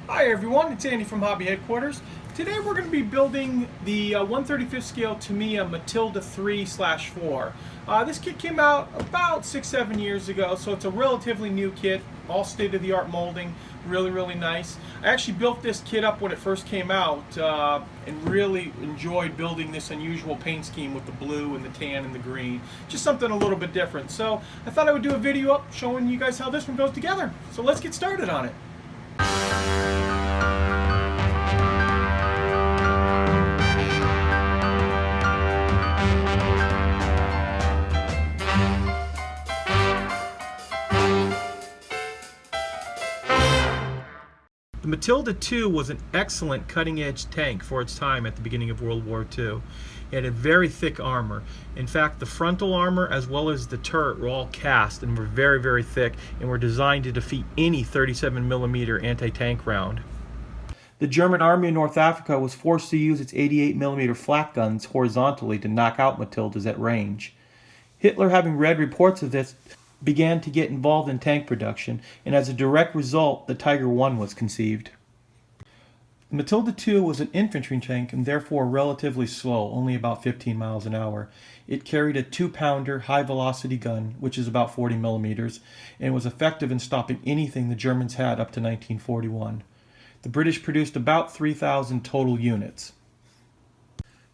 Hi everyone, it's Andy from Hobby Headquarters. Today we're going to be building the 1/35th scale Tamiya Matilda 3/4. This kit came out about 6-7 years ago, so it's a relatively new kit, all state-of-the-art molding, really nice. I actually built this kit up when it first came out and really enjoyed building this unusual paint scheme with the blue and the tan and the green. Just something a little bit different. So I thought I would do a video up showing you guys how this one goes together. So let's get started on it. The Matilda II was an excellent cutting-edge tank for its time at the beginning of World War II. It had very thick armor. In fact, the frontal armor as well as the turret were all cast and were very thick and were designed to defeat any 37mm anti-tank round. The German army in North Africa was forced to use its 88mm flak guns horizontally to knock out Matildas at range. Hitler, having read reports of this, began to get involved in tank production, and as a direct result, the Tiger I was conceived. The Matilda II was an infantry tank and therefore relatively slow, only about 15 miles an hour. It carried a 2-pounder high-velocity gun, which is about 40mm, and was effective in stopping anything the Germans had up to 1941. The British produced about 3,000 total units.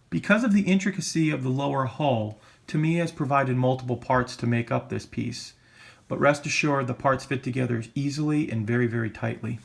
Because of the intricacy of the lower hull, Tamiya has provided multiple parts to make up this piece, but rest assured the parts fit together easily and very tightly.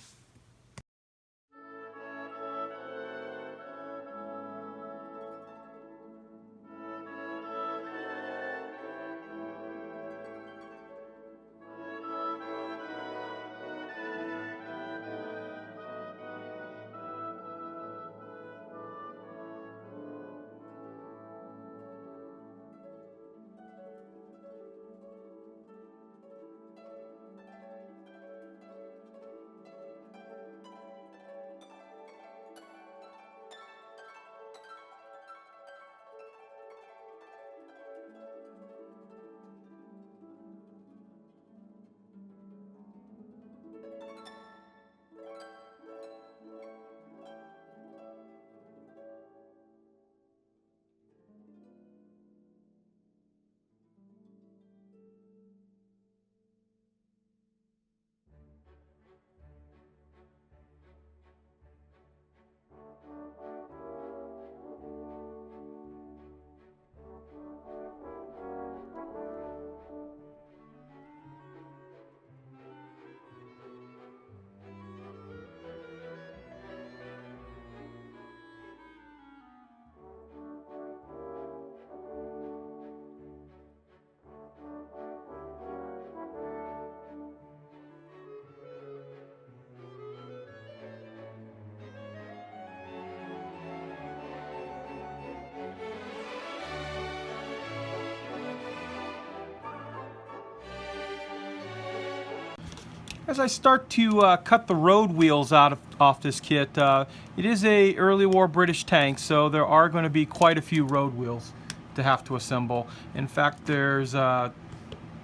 As I start to cut the road wheels off this kit, it is a early war British tank, so there are going to be quite a few road wheels to have to assemble. In fact, there's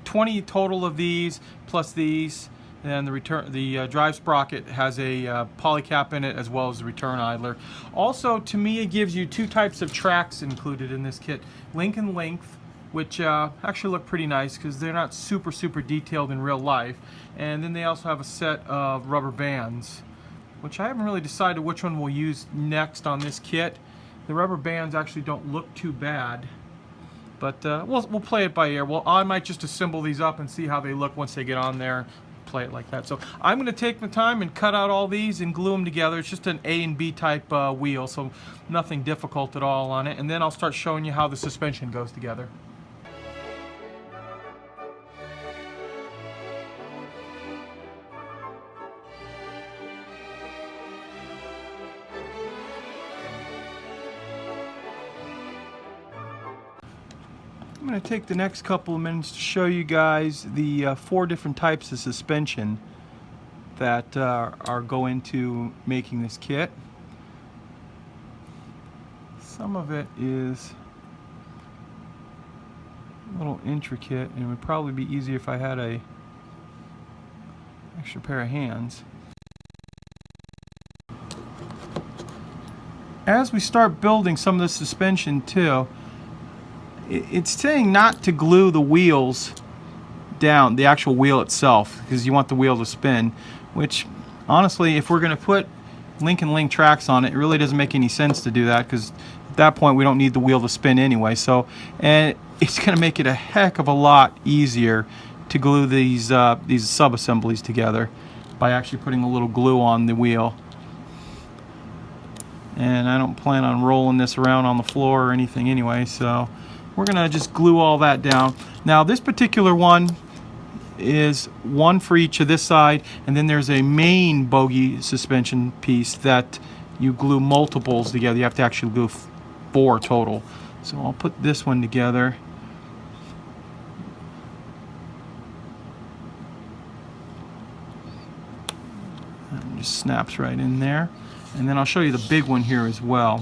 20 total of these, plus these, and the drive sprocket has a polycap in it as well as the return idler. Also, Tamiya gives you two types of tracks included in this kit: link and length, which actually look pretty nice because they're not super detailed in real life. And then they also have a set of rubber bands, which I haven't really decided which one we'll use next on this kit. The rubber bands actually don't look too bad, but we'll play it by ear. Well, I might just assemble these up and see how they look once they get on there. Play it like that. So I'm going to take the time and cut out all these and glue them together. It's just an A and B type wheel, so nothing difficult at all on it. And then I'll start showing you how the suspension goes together. I'm going to take the next couple of minutes to show you guys the 4 different types of suspension that go into making this kit. Some of it is a little intricate, and it would probably be easier if I had a extra pair of hands. as we start building some of the suspension too, it's saying not to glue the wheels down, the actual wheel itself, because you want the wheel to spin, which honestly, if we're going to put link tracks on it, it really doesn't make any sense to do that, because at that point we don't need the wheel to spin anyway. So, and it's going to make it a heck of a lot easier to glue these sub-assemblies together by actually putting a little glue on the wheel. And I don't plan on rolling this around on the floor or anything anyway, so we're going to just glue all that down. Now this particular one is one for each of this side, and then there's a main bogie suspension piece that you glue multiples together. You have to actually glue 4 total. So I'll put this one together. That just snaps right in there. And then I'll show you the big one here as well,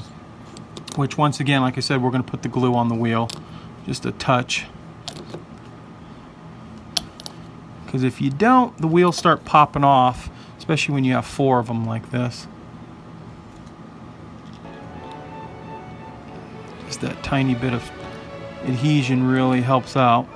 which once again, like I said, we're going to put the glue on the wheel, just a touch. Because if you don't, the wheels start popping off, especially when you have 4 of them like this. Just that tiny bit of adhesion really helps out.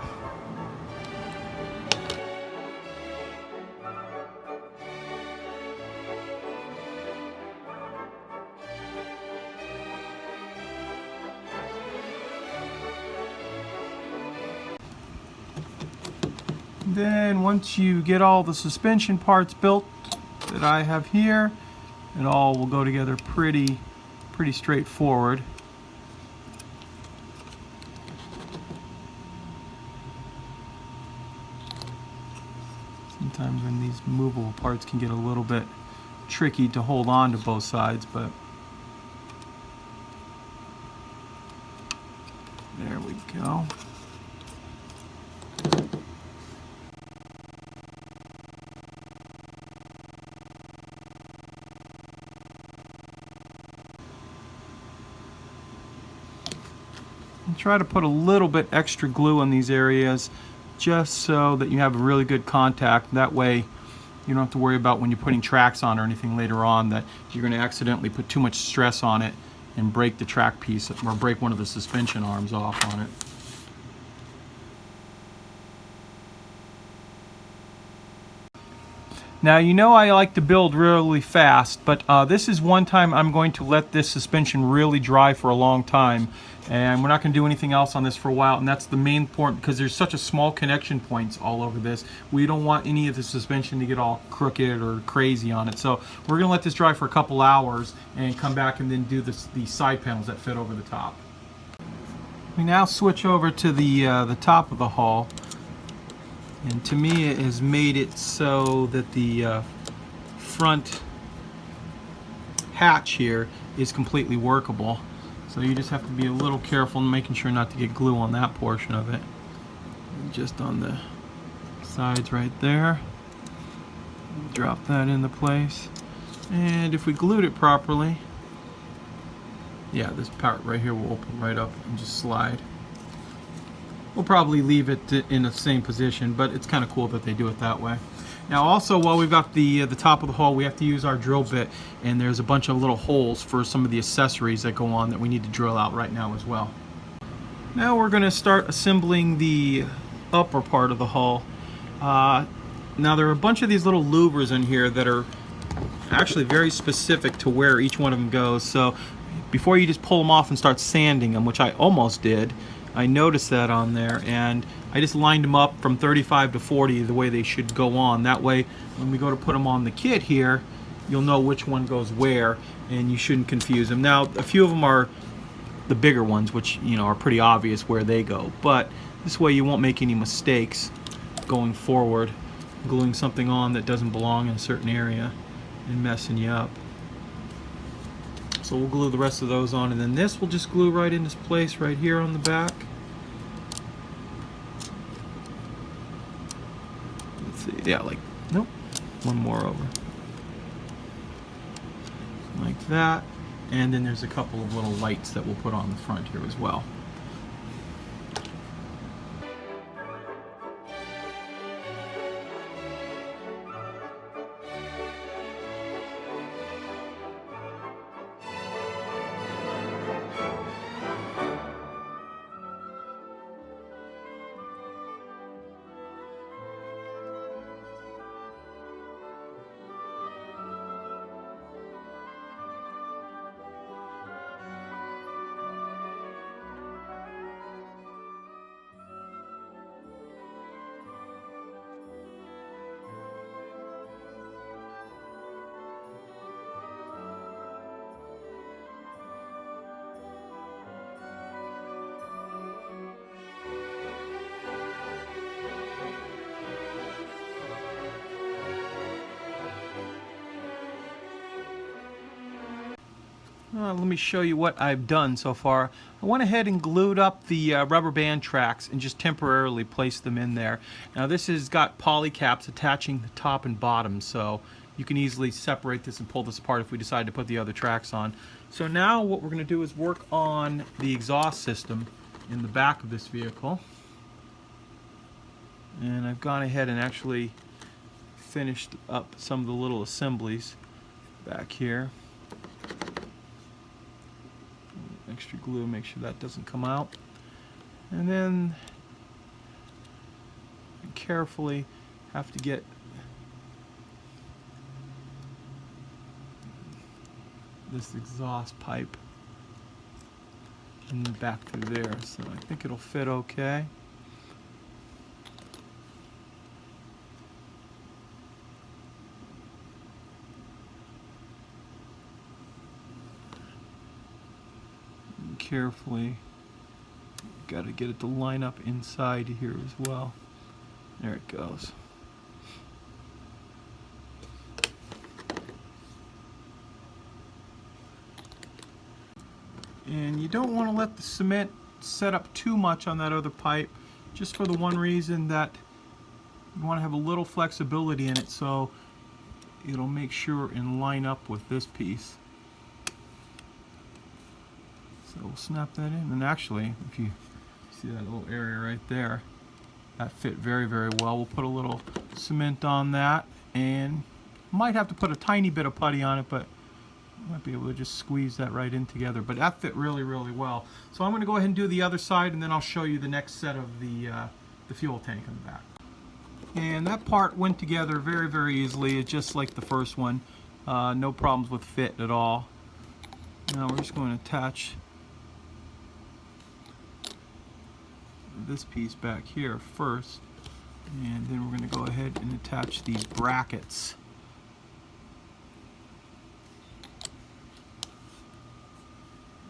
Then once you get all the suspension parts built that I have here, it all will go together pretty straightforward. Sometimes when these movable parts can get a little bit tricky to hold on to both sides, but there we go. And try to put a little bit extra glue on these areas just so that you have a really good contact. That way you don't have to worry about when you're putting tracks on or anything later on that you're going to accidentally put too much stress on it and break the track piece or break one of the suspension arms off on it. Now, you know I like to build really fast, but this is one time I'm going to let this suspension really dry for a long time, and we're not going to do anything else on this for a while, and that's the main point, because there's such a small connection points all over this. We don't want any of the suspension to get all crooked or crazy on it, so we're going to let this dry for a couple hours and come back and then do the side panels that fit over the top. We now switch over to the top of the hull. And Tamiya has made it so that the front hatch here is completely workable. So you just have to be a little careful in making sure not to get glue on that portion of it. And just on the sides right there. Drop that into place. And if we glued it properly, yeah, this part right here will open right up and just slide. We'll probably leave it in the same position, but it's kind of cool that they do it that way. Now also, while we've got the top of the hull, we have to use our drill bit, and there's a bunch of little holes for some of the accessories that go on that we need to drill out right now as well. Now we're going to start assembling the upper part of the hull. Now there are a bunch of these little louvers in here that are actually very specific to where each one of them goes. So before you just pull them off and start sanding them, which I almost did, I noticed that on there, and I just lined them up from 35 to 40 the way they should go on. That way when we go to put them on the kit here, you'll know which one goes where, and you shouldn't confuse them. Now a few of them are the bigger ones, which are pretty obvious where they go, but this way you won't make any mistakes going forward gluing something on that doesn't belong in a certain area and messing you up. So we'll glue the rest of those on, and then this will just glue right into place right here on the back. Let's see, yeah, like, nope, one more over. Like that. And then there's a couple of little lights that we'll put on the front here as well. Let me show you what I've done so far. I went ahead and glued up the rubber band tracks and just temporarily placed them in there. Now this has got poly caps attaching the top and bottom, so you can easily separate this and pull this apart if we decide to put the other tracks on. So now what we're going to do is work on the exhaust system in the back of this vehicle. And I've gone ahead and actually finished up some of the little assemblies back here. Extra glue, make sure that doesn't come out. And then carefully have to get this exhaust pipe in the back through there. So I think it'll fit okay. Carefully, got to get it to line up inside here as well. There it goes. And you don't want to let the cement set up too much on that other pipe, just for the one reason that you want to have a little flexibility in it so it'll make sure and line up with this piece. So we'll snap that in, and actually, if you see that little area right there, that fit very, very well. We'll put a little cement on that, and might have to put a tiny bit of putty on it, but might be able to just squeeze that right in together. But that fit really, really well. So I'm going to go ahead and do the other side, and then I'll show you the next set of the fuel tank on the back. And that part went together very, very easily. It's just like the first one. No problems with fit at all. Now we're just going to attach this piece back here first, and then we're going to go ahead and attach these brackets.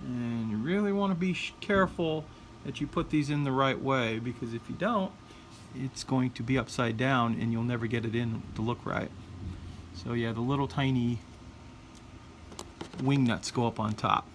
And you really want to be careful that you put these in the right way, because if you don't, it's going to be upside down and you'll never get it in to look right. So yeah, the little tiny wing nuts go up on top.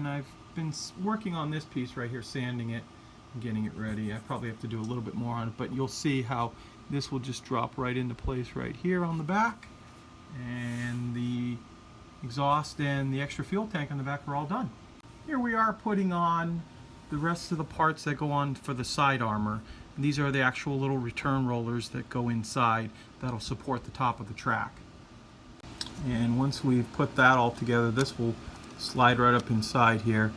I've been working on this piece right here, sanding it and getting it ready. I probably have to do a little bit more on it, but you'll see how this will just drop right into place right here on the back, and the exhaust and the extra fuel tank on the back are all done. Here we are putting on the rest of the parts that go on for the side armor. And these are the actual little return rollers that go inside that'll support the top of the track. And once we've put that all together, this will slide right up inside here.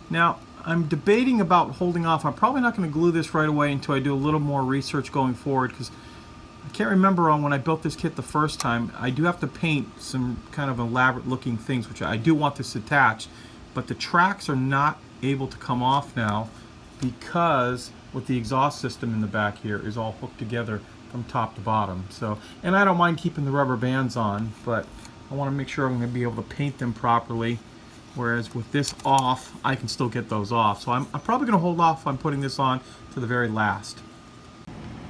Now I'm debating about holding off. I'm probably not going to glue this right away until I do a little more research going forward, because I can't remember on when I built this kit the first time. I do have to paint some kind of elaborate looking things, which I do want this attached, but the tracks are not able to come off now because with the exhaust system in the back here is all hooked together from top to bottom. So, and I don't mind keeping the rubber bands on, but I want to make sure I'm going to be able to paint them properly. Whereas with this off, I can still get those off. So I'm probably going to hold off on putting this on to the very last.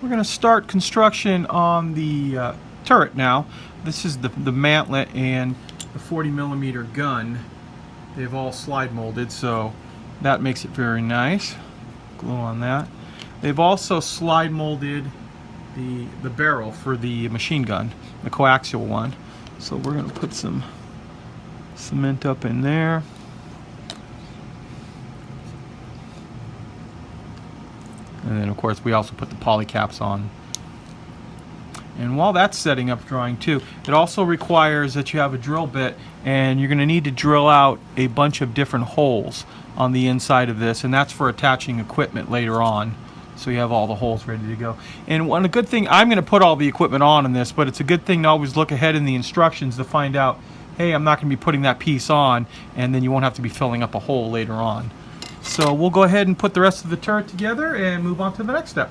We're going to start construction on the turret now. This is the mantlet and the 40mm gun. They've all slide molded, so that makes it very nice. Glue on that. They've also slide molded the barrel for the machine gun, the coaxial one. So we're going to put some cement up in there. And then of course we also put the poly caps on. And while that's setting up drying too, it also requires that you have a drill bit, and you're going to need to drill out a bunch of different holes on the inside of this, and that's for attaching equipment later on. So you have all the holes ready to go. And one good thing, I'm going to put all the equipment on in this, but it's a good thing to always look ahead in the instructions to find out, hey, I'm not going to be putting that piece on, and then you won't have to be filling up a hole later on. So we'll go ahead and put the rest of the turret together and move on to the next step.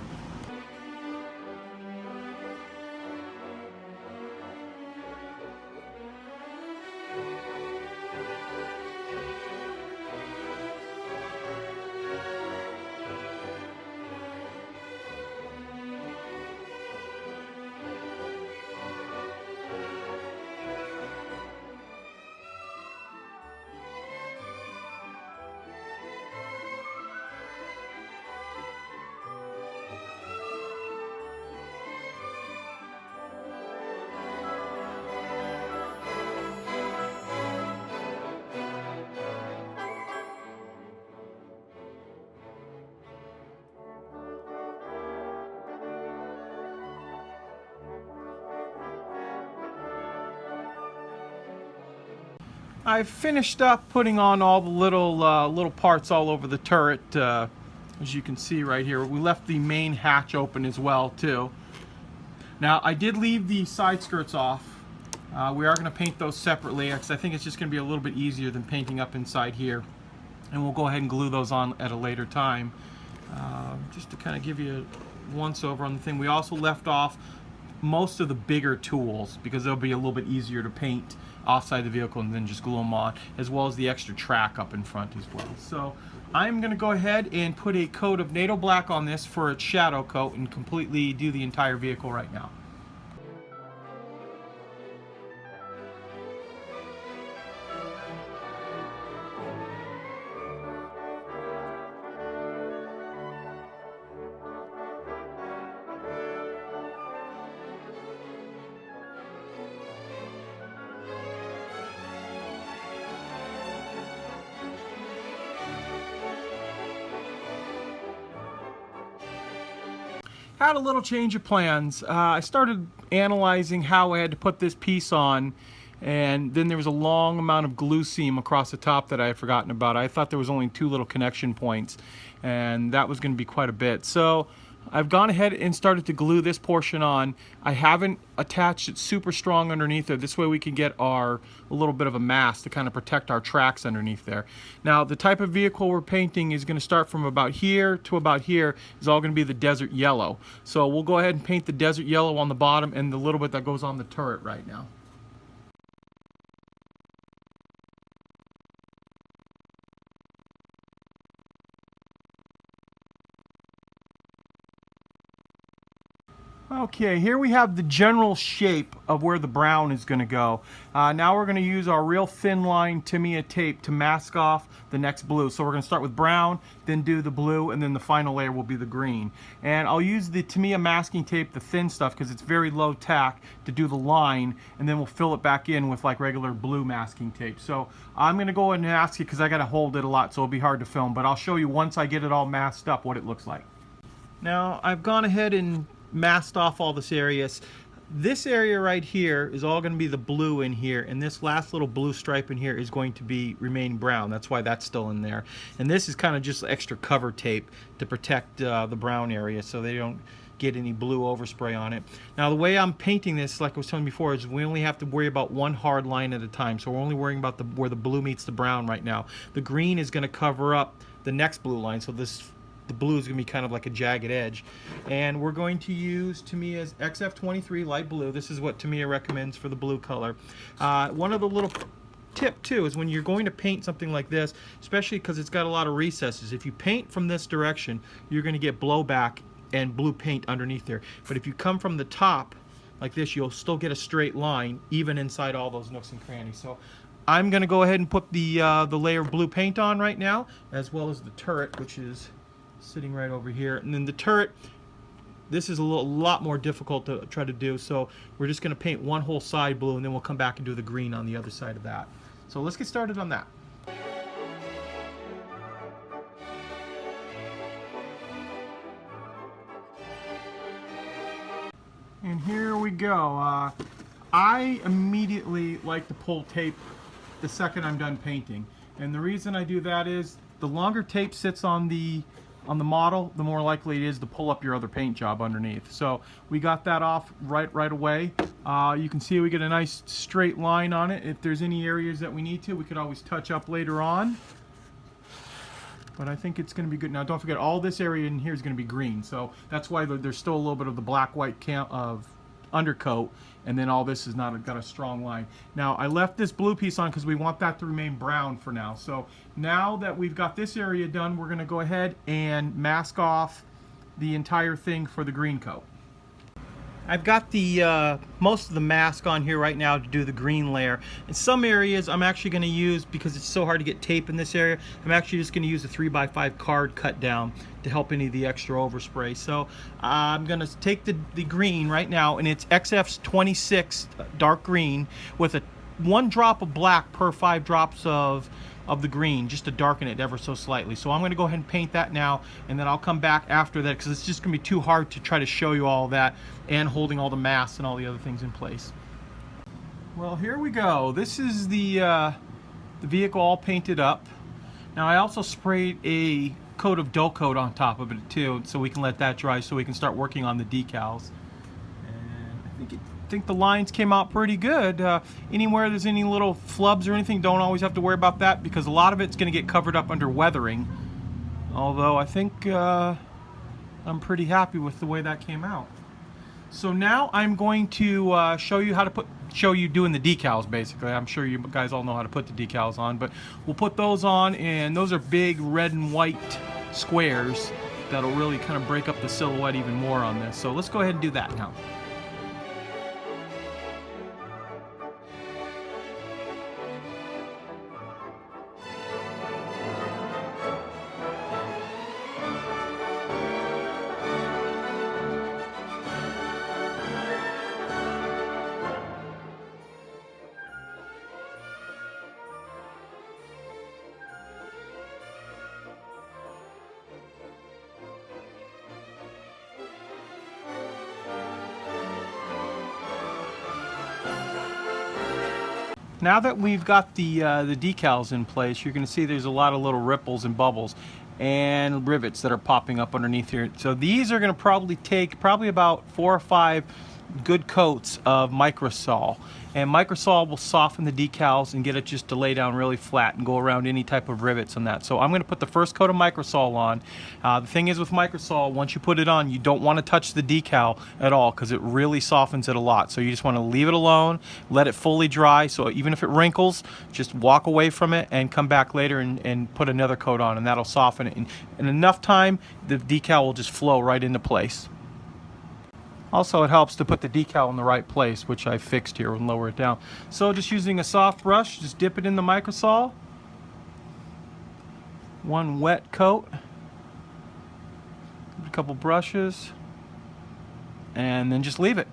I've finished up putting on all the little parts all over the turret. As you can see right here, we left the main hatch open as well too. Now I did leave the side skirts off. We are going to paint those separately because I think it's just going to be a little bit easier than painting up inside here. And we'll go ahead and glue those on at a later time. Just to kind of give you a once over on the thing, we also left off most of the bigger tools because they'll be a little bit easier to paint offside the vehicle and then just glue them on, as well as the extra track up in front as well. So I'm going to go ahead and put a coat of NATO black on this for its shadow coat and completely do the entire vehicle right now. Had a little change of plans. I started analyzing how I had to put this piece on, and then there was a long amount of glue seam across the top that I had forgotten about. I thought there was only 2 little connection points, and that was going to be quite a bit. So I've gone ahead and started to glue this portion on. I haven't attached it super strong underneath there. This way we can get a little bit of a mask to kind of protect our tracks underneath there. Now the type of vehicle we're painting is going to start from about here to about here is all going to be the desert yellow. So we'll go ahead and paint the desert yellow on the bottom and the little bit that goes on the turret right now. Okay, here we have the general shape of where the brown is going to go. Now we're going to use our real thin line Tamiya tape to mask off the next blue. So we're going to start with brown, then do the blue, and then the final layer will be the green. And I'll use the Tamiya masking tape, the thin stuff, because it's very low tack, to do the line, and then we'll fill it back in with like regular blue masking tape. So I'm going to go ahead and mask it because I got to hold it a lot, so it'll be hard to film. But I'll show you once I get it all masked up what it looks like. Now I've gone ahead and masked off all this areas. This area right here is all going to be the blue in here, and this last little blue stripe in here is going to remain brown. That's why that's still in there. And this is kind of just extra cover tape to protect the brown area so they don't get any blue overspray on it. Now the way I'm painting this, like I was telling you before, is we only have to worry about one hard line at a time. So we're only worrying about where the blue meets the brown right now. The green is going to cover up the next blue line, so the blue is going to be kind of like a jagged edge. And we're going to use Tamiya's XF23 light blue. This is what Tamiya recommends for the blue color. One of the little tip too is when you're going to paint something like this, especially because it's got a lot of recesses, if you paint from this direction, you're going to get blowback and blue paint underneath there. But if you come from the top like this, you'll still get a straight line even inside all those nooks and crannies. So I'm going to go ahead and put the layer of blue paint on right now, as well as the turret, which is sitting right over here. And then the turret, this is a lot more difficult to try to do, so we're just going to paint one whole side blue, and then we'll come back and do the green on the other side of that. So let's get started on that. And here we go. I immediately like to pull tape the second I'm done painting, and the reason I do that is the longer tape sits on the model, the more likely it is to pull up your other paint job underneath. So we got that off right away. You can see we get a nice straight line on it. If there's any areas that we need to, we could always touch up later on. But I think it's going to be good. Now don't forget, all this area in here is going to be green, so that's why there's still a little bit of the black-white of undercoat, and then all this is not got a strong line. Now I left this blue piece on because we want that to remain brown for now. So now that we've got this area done, we're going to go ahead and mask off the entire thing for the green coat. I've got the most of the mask on here right now to do the green layer. In some areas I'm actually going to use, because it's so hard to get tape in this area, I'm actually just going to use a 3x5 card cut down to help any of the extra overspray. So I'm going to take the green right now, and it's XF's 26 dark green with 1 drop of black per 5 drops of the green, just to darken it ever so slightly. So I'm going to go ahead and paint that now, and then I'll come back after that because it's just going to be too hard to try to show you all that and holding all the masks and all the other things in place. Well, here we go. This is the the vehicle all painted up. Now I also sprayed a coat of dull coat on top of it too, so we can let that dry so we can start working on the decals. And I think the lines came out pretty good. Anywhere there's any little flubs or anything, don't always have to worry about that, because a lot of it's going to get covered up under weathering. Although I think I'm pretty happy with the way that came out. So now I'm going to show you doing the decals. Basically, I'm sure you guys all know how to put the decals on, but we'll put those on, and those are big red and white squares that'll really kind of break up the silhouette even more on this. So let's go ahead and do that now. Now that we've got the decals in place, you're going to see there's a lot of little ripples and bubbles and rivets that are popping up underneath here. So these are going to probably take about 4 or 5 good coats of microsol, and microsol will soften the decals and get it just to lay down really flat and go around any type of rivets on that. So I'm going to put the first coat of microsol on. The thing is with microsol, once you put it on, you don't want to touch the decal at all because it really softens it a lot. So you just want to leave it alone, let it fully dry, so even if it wrinkles, just walk away from it and come back later and put another coat on, and that'll soften it. In enough time, the decal will just flow right into place. Also, it helps to put the decal in the right place, which I fixed here and lower it down. So just using a soft brush, just dip it in the microsol. One wet coat. A couple brushes. And then just leave it.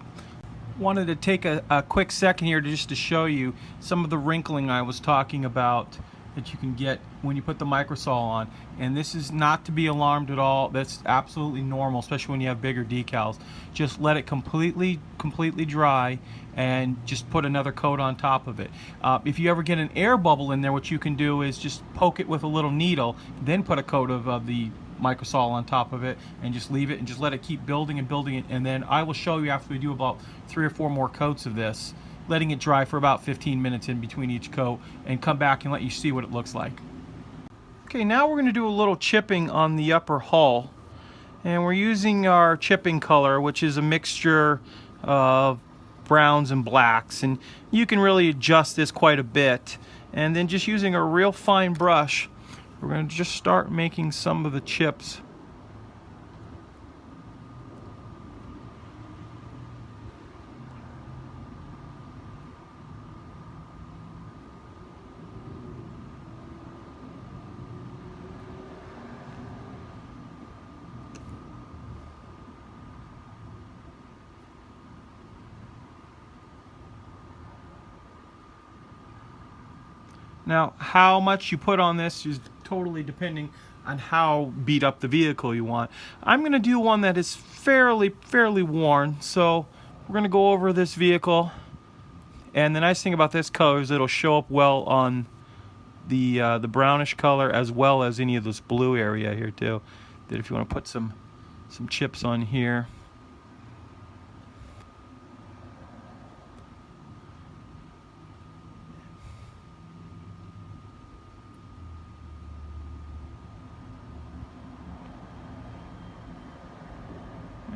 Wanted to take a quick second here just to show you some of the wrinkling I was talking about that you can get when you put the microsol on. And this is not to be alarmed at all. That's absolutely normal, especially when you have bigger decals. Just let it completely dry and just put another coat on top of it. If you ever get an air bubble in there, what you can do is just poke it with a little needle, then put a coat of the microsol on top of it and just leave it and just let it keep building and building it. And then I will show you after we do about 3 or 4 more coats of this, letting it dry for about 15 minutes in between each coat, and come back and let you see what it looks like. Okay, now we're going to do a little chipping on the upper hull, and we're using our chipping color, which is a mixture of browns and blacks, and you can really adjust this quite a bit. And then just using a real fine brush, we're going to just start making some of the chips. Now, how much you put on this is totally depending on how beat up the vehicle you want. I'm going to do one that is fairly worn, so we're going to go over this vehicle. And the nice thing about this color is it'll show up well on the brownish color, as well as any of this blue area here too. That if you want to put some chips on here.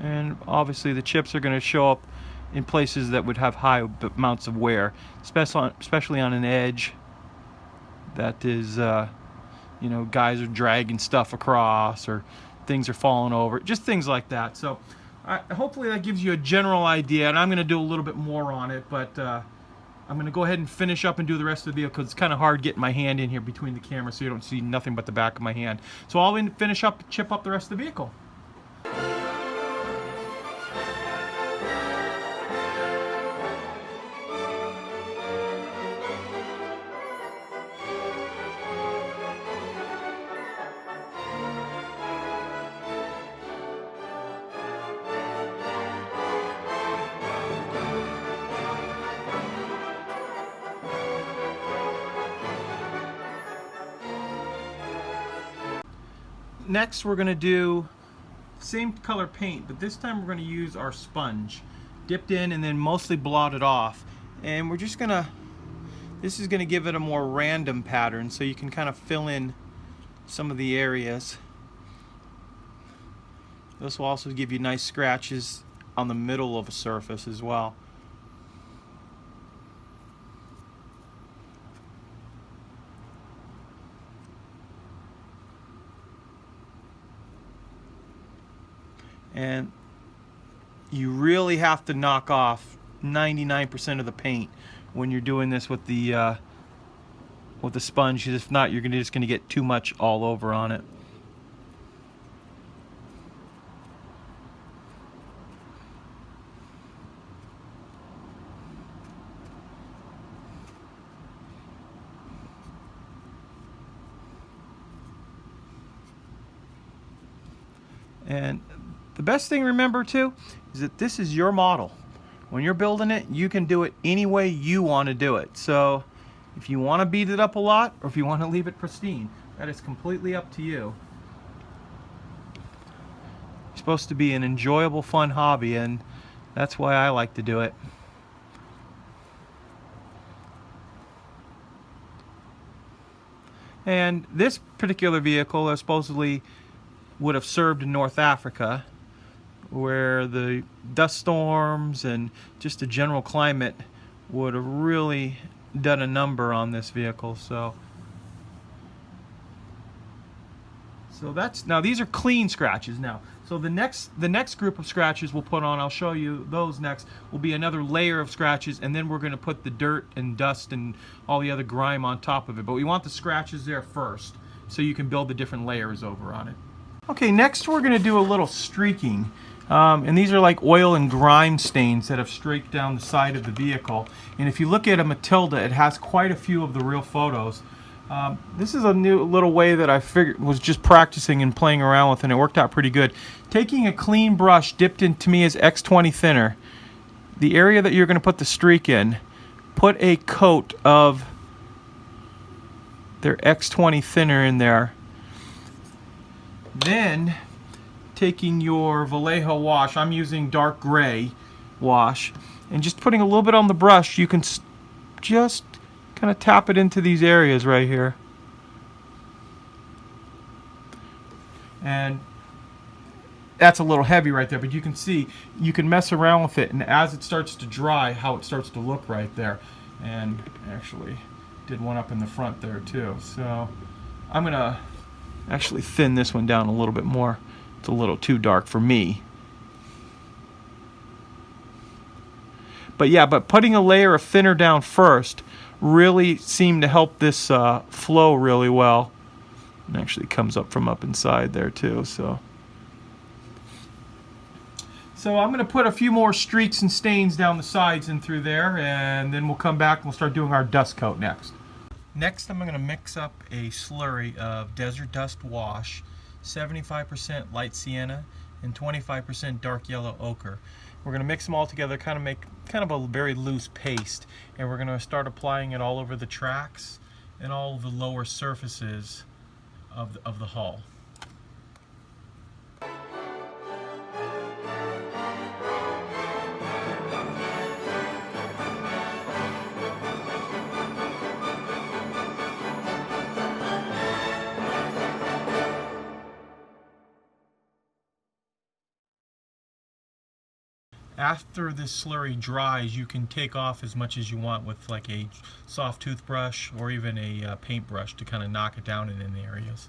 And obviously the chips are going to show up in places that would have high amounts of wear, especially on an edge that is, you know, guys are dragging stuff across, or things are falling over, just things like that. So hopefully that gives you a general idea, and I'm going to do a little bit more on it, but I'm going to go ahead and finish up and do the rest of the vehicle, because it's kind of hard getting my hand in here between the camera so you don't see nothing but the back of my hand. So I'll finish up, chip up the rest of the vehicle. next we're going to do same color paint, but this time we're going to use our sponge dipped in and then mostly blotted off, and we're just gonna, this is going to give it a more random pattern so you can kind of fill in some of the areas. This will also give you nice scratches on the middle of a surface as well. And you really have to knock off 99% of the paint when you're doing this with the sponge. If not, you're just going to get too much all over on it. And the best thing to remember too is that this is your model. When you're building it, you can do it any way you want to do it. So if you want to beat it up a lot or if you want to leave it pristine, that is completely up to you. It's supposed to be an enjoyable, fun hobby, and that's why I like to do it. And this particular vehicle supposedly would have served in North Africa, where the dust storms and just the general climate would have really done a number on this vehicle. So that's, now these are clean scratches now. So the next group of scratches we'll put on, I'll show you those next, will be another layer of scratches, and then we're going to put the dirt and dust and all the other grime on top of it. But we want the scratches there first so you can build the different layers over on it. Okay, next we're going to do a little streaking. And these are like oil and grime stains that have streaked down the side of the vehicle. And if you look at a Matilda, it has quite a few of the real photos. This is a new little way that I was just practicing and playing around with, and it worked out pretty good. Taking a clean brush dipped in Tamiya's X20 thinner, the area that you're going to put the streak in, put a coat of their X20 thinner in there. Then taking your Vallejo wash, I'm using dark gray wash, and just putting a little bit on the brush, you can just kind of tap it into these areas right here. And that's a little heavy right there, but you can see you can mess around with it, and as it starts to dry, how it starts to look right there. And actually did one up in the front there too. So I'm gonna actually thin this one down a little bit more. It's a little too dark for me. But yeah, but putting a layer of thinner down first really seemed to help this flow really well. It actually comes up from up inside there too. So I'm going to put a few more streaks and stains down the sides and through there, and then we'll come back and we'll start doing our dust coat next. Next, I'm going to mix up a slurry of desert dust wash, 75% light sienna and 25% dark yellow ochre. We're going to mix them all together, kind of make a very loose paste, and we're going to start applying it all over the tracks and all the lower surfaces of the hull. After this slurry dries, you can take off as much as you want with like a soft toothbrush or even a paintbrush to kind of knock it down in the areas.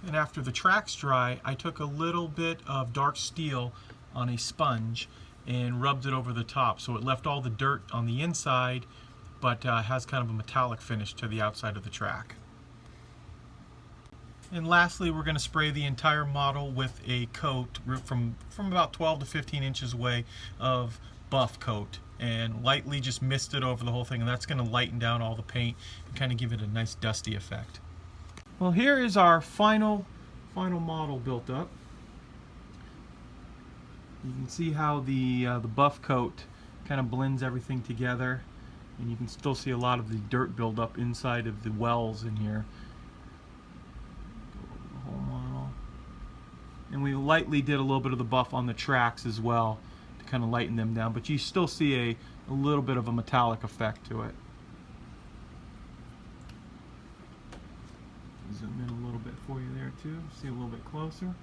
And after the tracks dry, I took a little bit of dark steel on a sponge and rubbed it over the top, so it left all the dirt on the inside, but has kind of a metallic finish to the outside of the track. And lastly, we're going to spray the entire model with a coat from about 12 to 15 inches away of buff coat, and lightly just mist it over the whole thing, and that's going to lighten down all the paint and kind of give it a nice dusty effect. Well, here is our final model built up. You can see how the buff coat kind of blends everything together, and you can still see a lot of the dirt buildup inside of the wells in here. And we lightly did a little bit of the buff on the tracks as well to kind of lighten them down, but you still see a little bit of a metallic effect to it. Zoom in a little bit for you there too, see a little bit closer.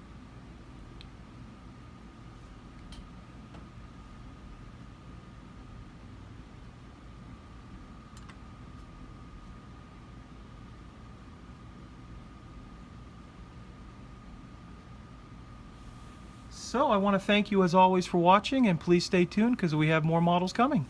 So I want to thank you as always for watching, and please stay tuned because we have more models coming.